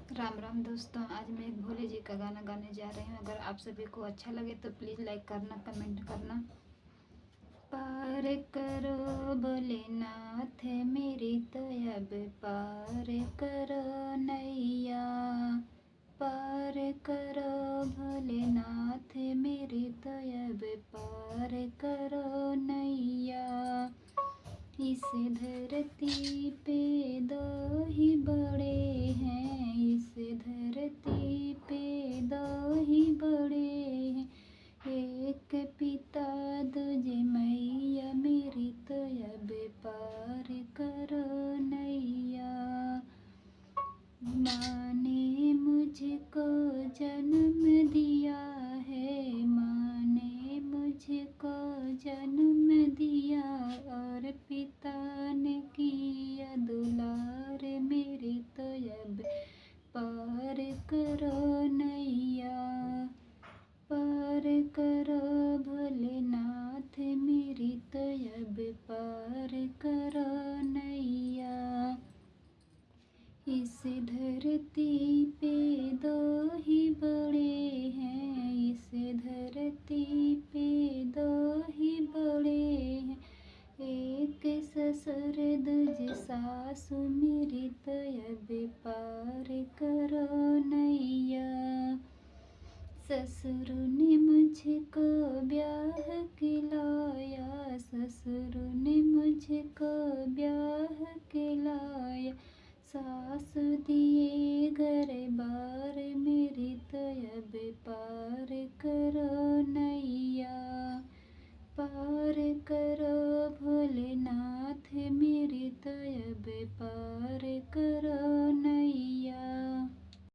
राम राम दोस्तों, आज मैं एक भोले जी का गाना गाने जा रही हूँ। अगर आप सभी को अच्छा लगे तो प्लीज़ लाइक करना, कमेंट करना। पार करो भोलेनाथ मेरी तो अब पार करो नैया। पार करो भोलेनाथ मेरी तो अब पार करो नैया। इस धरती पे दो ही बड़े हैं, इस धरती पे दो ही बड़े हैं। एक पिता दूजे मैया मेरी तो अब पार करो नैया। माँ ने मुझको जन्म दिया है, माँ ने मुझको जन्म दिया, और पिता ने किया दुलार मेरी तो अब पार करो नैया। पार करो भोलेनाथ मेरी तो अब पार करो नैया। इस धरती पे दो ही बड़े हैं, इस धरती पे दो ही बड़े हैं। एक ससुर दूजे सासु मेरी तो अब पार करो नैया। ससुर ने मुझको ब्याह खिलाया, ससुर ने मुझको ब्याह खिलाया। सासु दी